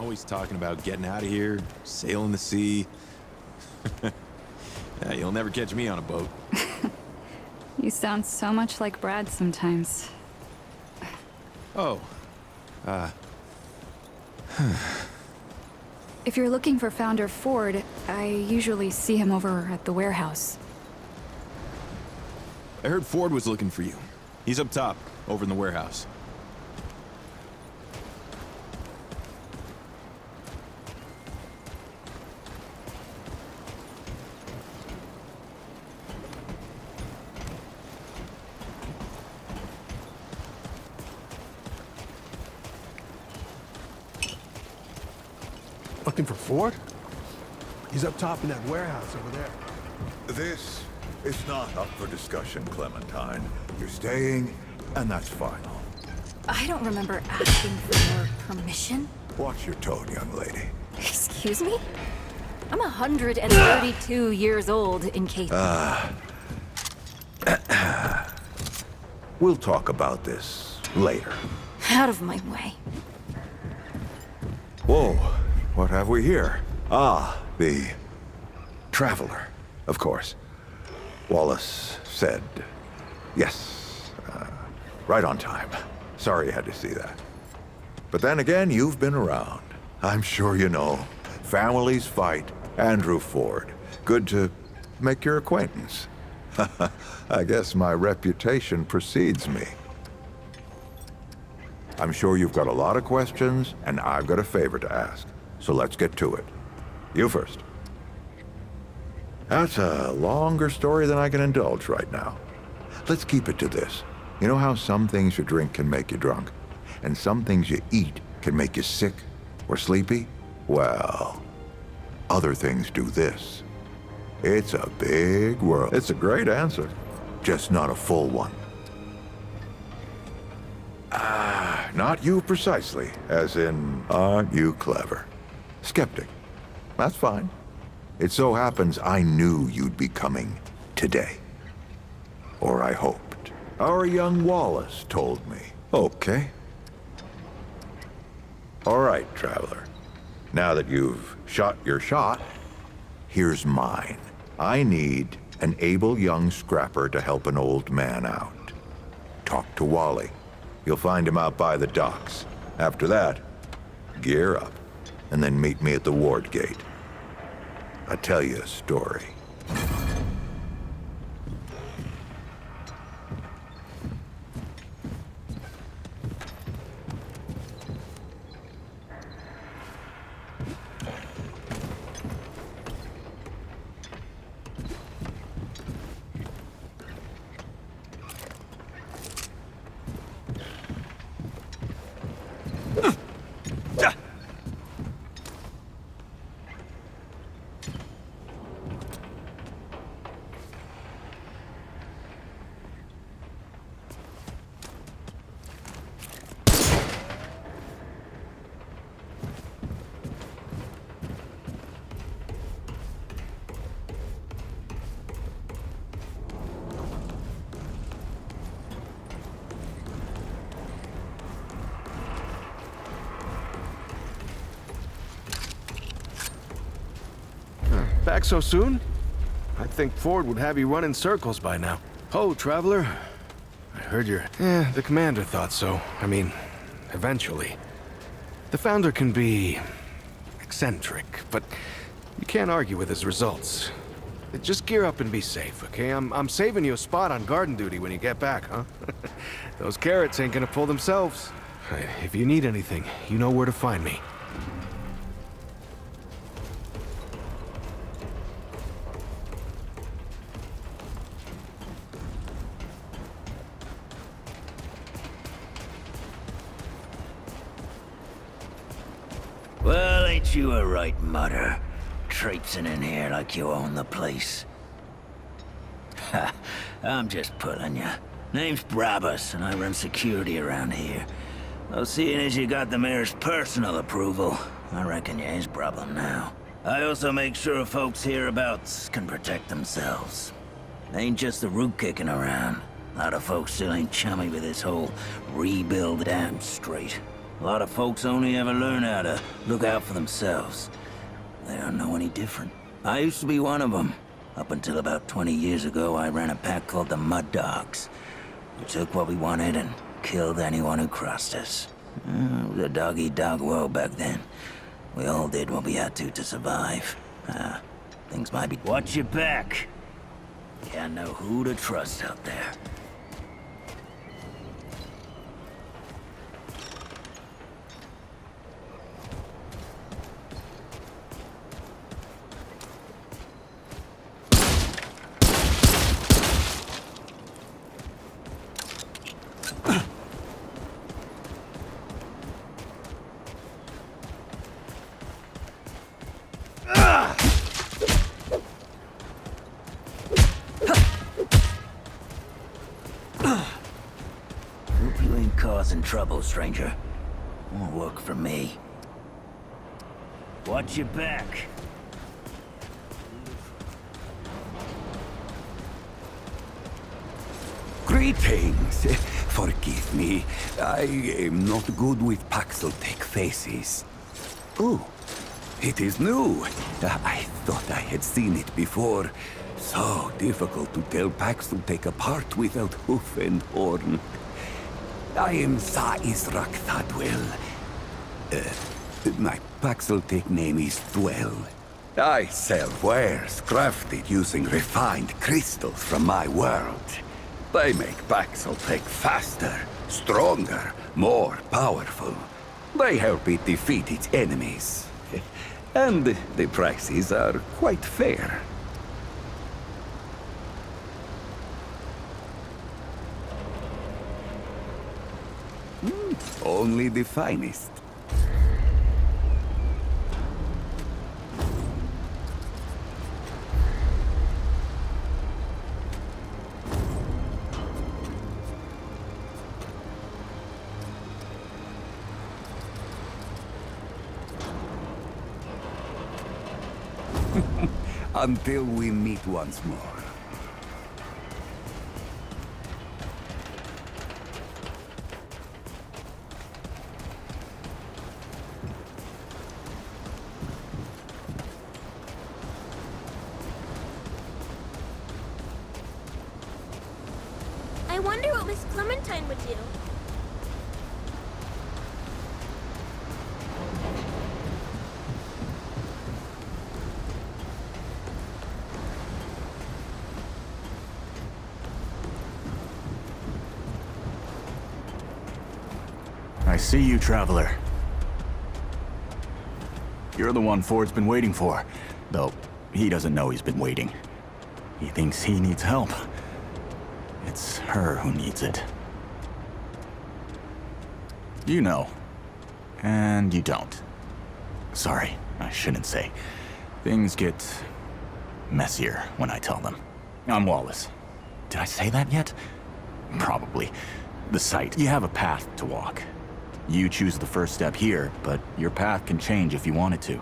Always talking about getting out of here, sailing the sea. Yeah, you'll never catch me on a boat. You sound so much like Brad sometimes. Oh. If you're looking for Founder Ford, I usually see him over at the warehouse. I heard Ford was looking for you. He's up top, over in the warehouse. Looking for Ford? He's up top in that warehouse over there. This is not up for discussion, Clementine. You're staying, and that's final. I don't remember asking for your permission. Watch your tone, young lady. Excuse me? I'm 132 years old, in case... We'll talk about this later. Out of my way. Whoa, what have we here? Ah, the Traveler, of course. Wallace said yes. Right on time. Sorry you had to see that. But then again, you've been around. I'm sure you know. Families fight. Andrew Ford. Good to make your acquaintance. I guess my reputation precedes me. I'm sure you've got a lot of questions, and I've got a favor to ask. So let's get to it. You first. That's a longer story than I can indulge right now. Let's keep it to this. You know how some things you drink can make you drunk, and some things you eat can make you sick or sleepy? Well, other things do this. It's a big world. It's a great answer, just not a full one. Not you precisely, as in, aren't you clever? Skeptic. That's fine. It so happens I knew you'd be coming today. Or I hoped. Our young Wallace told me. Okay. All right, Traveler. Now that you've shot your shot, here's mine. I need an able young scrapper to help an old man out. Talk to Wally. You'll find him out by the docks. After that, gear up, and then meet me at the ward gate. I'll tell you a story. Back so soon? I'd think Ford would have you run in circles by now. Oh, Traveler. I heard you're... the commander thought so. I mean, eventually. The Founder can be... eccentric, but you can't argue with his results. Just gear up and be safe, okay? I'm saving you a spot on garden duty when you get back, huh? Those carrots ain't gonna pull themselves. If you need anything, you know where to find me. Well, ain't you a right mutter? Traipsing in here like you own the place. Ha, I'm just pulling ya. Name's Brabus, and I run security around here. Well, seeing as you got the mayor's personal approval, I reckon you his problem now. I also make sure folks hereabouts can protect themselves. Ain't just the root kicking around. A lot of folks still ain't chummy with this whole rebuild damn straight. A lot of folks only ever learn how to look out for themselves. They don't know any different. I used to be one of them. Up until about 20 years ago, I ran a pack called the Mud Dogs. We took what we wanted and killed anyone who crossed us. It was a dog-eat-dog world back then. We all did what we had to survive. Things might be... Watch your back! Can't know who to trust out there. Hope you ain't causing trouble, stranger. Won't work for me. Watch your back. Greetings. Forgive me. I am not good with Paxel-Tech faces. Oh, it is new. I thought I had seen it before. So difficult to tell Paxel-Tech apart without hoof and horn. I am Sa Israk Thadwell. My Paxel-Tech name is Dwell. I sell wares crafted using refined crystals from my world. They make Paxel-Tech faster, stronger, more powerful. They help it defeat its enemies. And the prices are quite fair. Only the finest. Until we meet once more. I wonder what Miss Clementine would do. I see you, traveler. You're the one Ford's been waiting for. Though, he doesn't know he's been waiting. He thinks he needs help. It's her who needs it. You know. And you don't. Sorry, I shouldn't say. Things get messier when I tell them. I'm Wallace. Did I say that yet? Probably. The site. You have a path to walk. You choose the first step here, but your path can change if you want it to.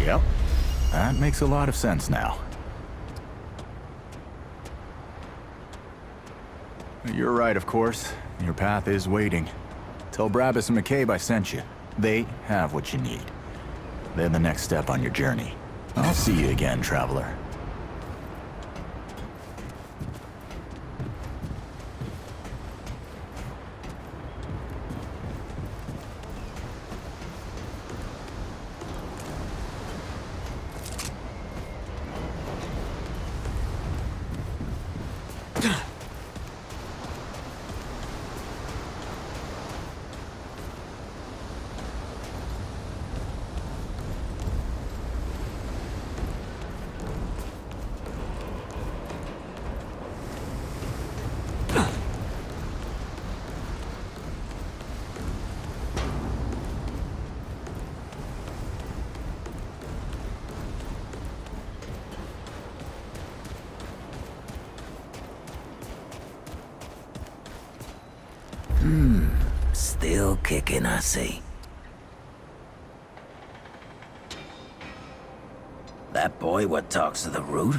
Yep. That makes a lot of sense now. You're right, of course. Your path is waiting. Tell Brabus and McCabe I sent you. They have what you need. They're the next step on your journey. I'll see you again, traveler. Still kicking, I see. That boy what talks to the root?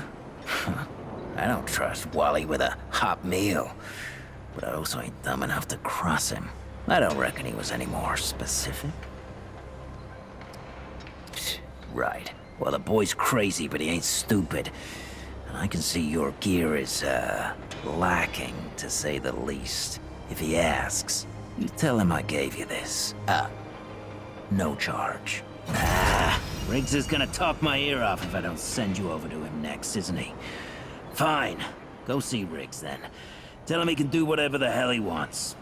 I don't trust Wally with a hot meal. But I also ain't dumb enough to cross him. I don't reckon he was any more specific. Right. Well, the boy's crazy, but he ain't stupid. And I can see your gear is, lacking, to say the least. If he asks, you tell him I gave you this. No charge. Riggs is gonna talk my ear off if I don't send you over to him next, isn't he? Fine. Go see Riggs, then. Tell him he can do whatever the hell he wants.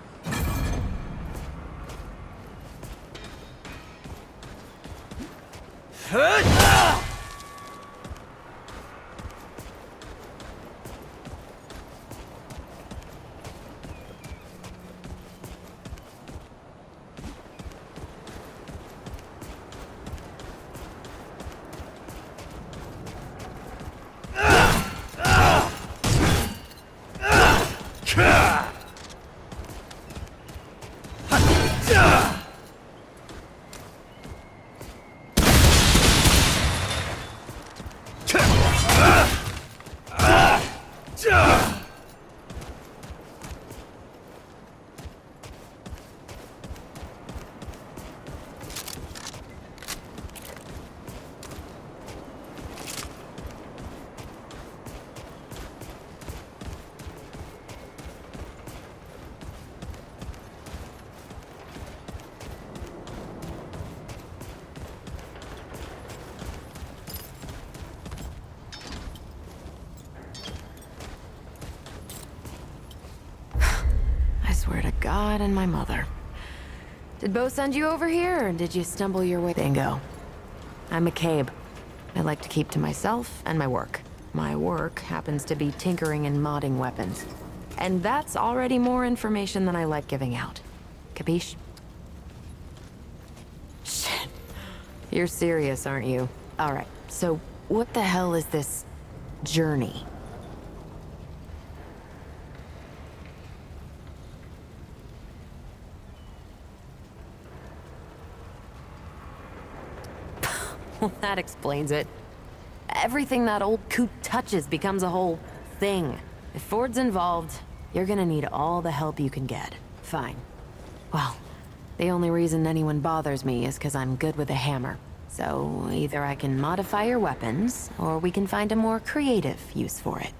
Swear to God and my mother. Did Bo send you over here, or did you stumble your way? Bingo. I'm McCabe. I like to keep to myself and my work. My work happens to be tinkering and modding weapons. And that's already more information than I like giving out. Capiche? Shit. You're serious, aren't you? Alright, so what the hell is this journey? Well, that explains it. Everything that old coot touches becomes a whole thing. If Ford's involved, you're gonna need all the help you can get. Fine. Well, the only reason anyone bothers me is because I'm good with a hammer. So either I can modify your weapons, or we can find a more creative use for it.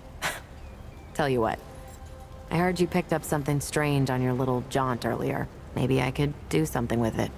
Tell you what, I heard you picked up something strange on your little jaunt earlier. Maybe I could do something with it.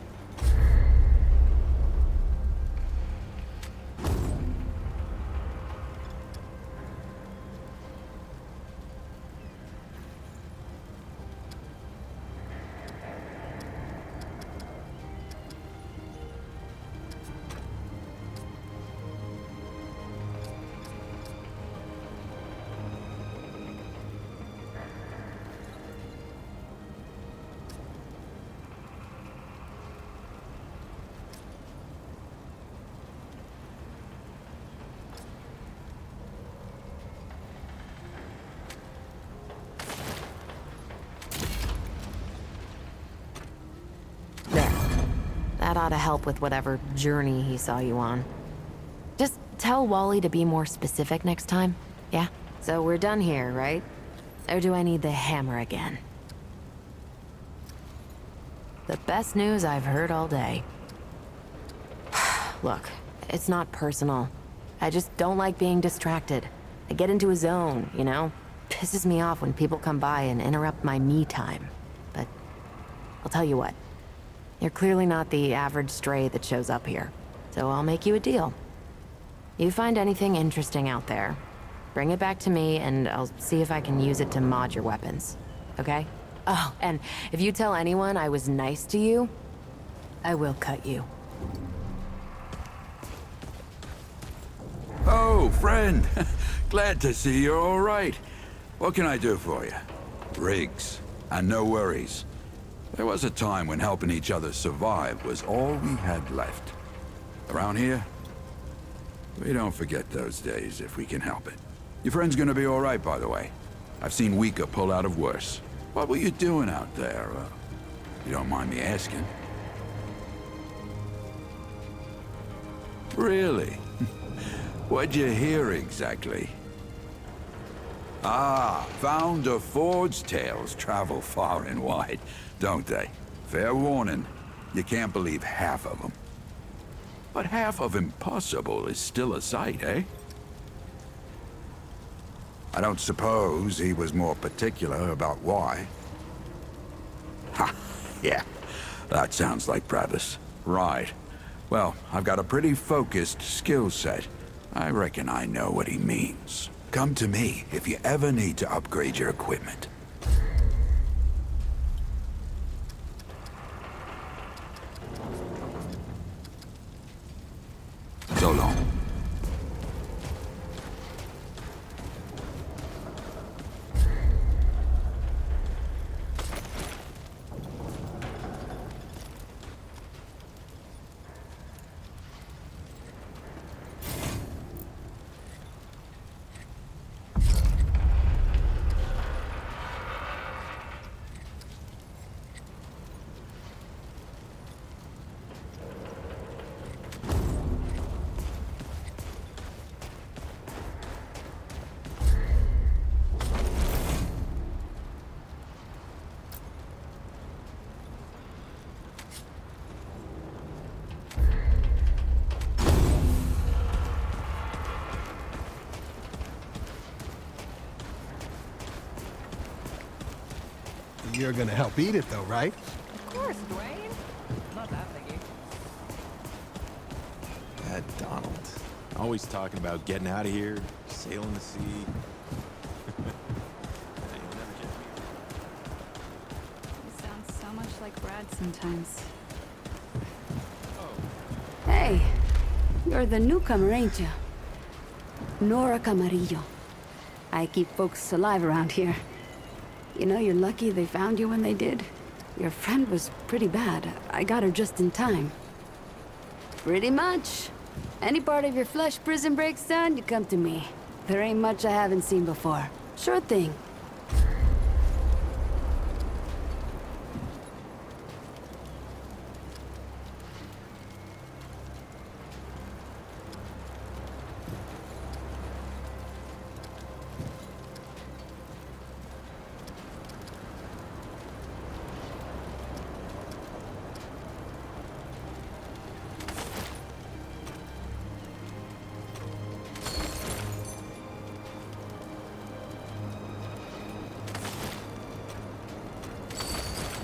That ought to help with whatever journey he saw you on. tell Wally to be more specific next time, yeah? So we're done here, right? Or do I need the hammer again? The best news I've heard all day. Look, it's not personal. I just don't like being distracted. I get into a zone, you know? Pisses me off when people come by and interrupt my me time. But I'll tell you what. You're clearly not the average stray that shows up here. So I'll make you a deal. You find anything interesting out there, bring it back to me and I'll see if I can use it to mod your weapons. Okay? Oh, and if you tell anyone I was nice to you, I will cut you. Oh, friend. Glad to see you're all right. What can I do for you? Rigs, and no worries. There was a time when helping each other survive was all we had left. Around here, we don't forget those days if we can help it. Your friend's gonna be all right, by the way. I've seen weaker pull out of worse. What were you doing out there? You don't mind me asking. Really? What'd you hear exactly? Ah, Founder Ford's tales travel far and wide, don't they? Fair warning, you can't believe half of them. But half of impossible is still a sight, eh? I don't suppose he was more particular about why. Ha, yeah, that sounds like Brabus. Right. Well, I've got a pretty focused skill set. I reckon I know what he means. Come to me if you ever need to upgrade your equipment. So long. You're gonna help eat it though, right? Of course, Dwayne. Not that biggie. That Donald. Always talking about getting out of here, sailing the sea. You sound so much like Brad sometimes. Hey, you're the newcomer, ain't you? Nora Camarillo. I keep folks alive around here. You know, you're lucky they found you when they did. Your friend was pretty bad. I got her just in time. Pretty much. Any part of your flesh prison breaks down, you come to me. There ain't much I haven't seen before. Sure thing.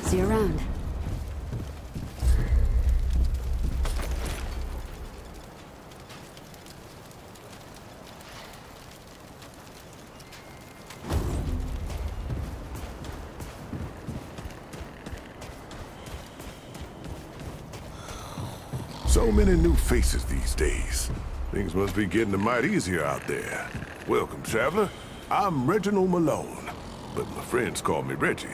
See you around. So many new faces these days. Things must be getting a mite easier out there. Welcome, traveler. I'm Reginald Malone, but my friends call me Reggie.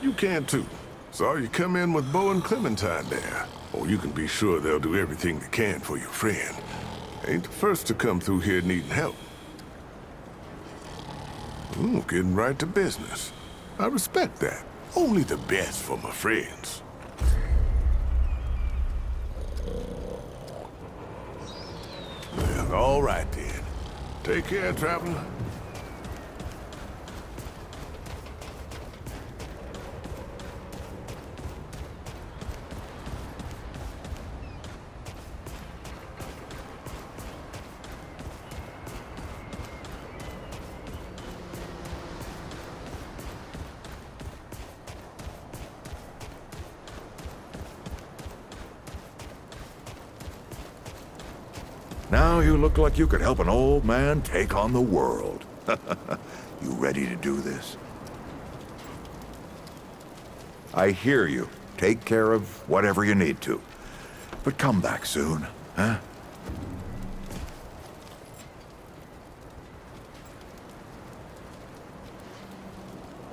You can too. Saw you come in with Bo and Clementine there. Oh, you can be sure they'll do everything they can for your friend. Ain't the first to come through here needing help. Getting right to business. I respect that. Only the best for my friends. Well, All right, then. Take care, traveler. Now you look like you could help an old man take on the world. You ready to do this? I hear you. Take care of whatever you need to. But come back soon, huh?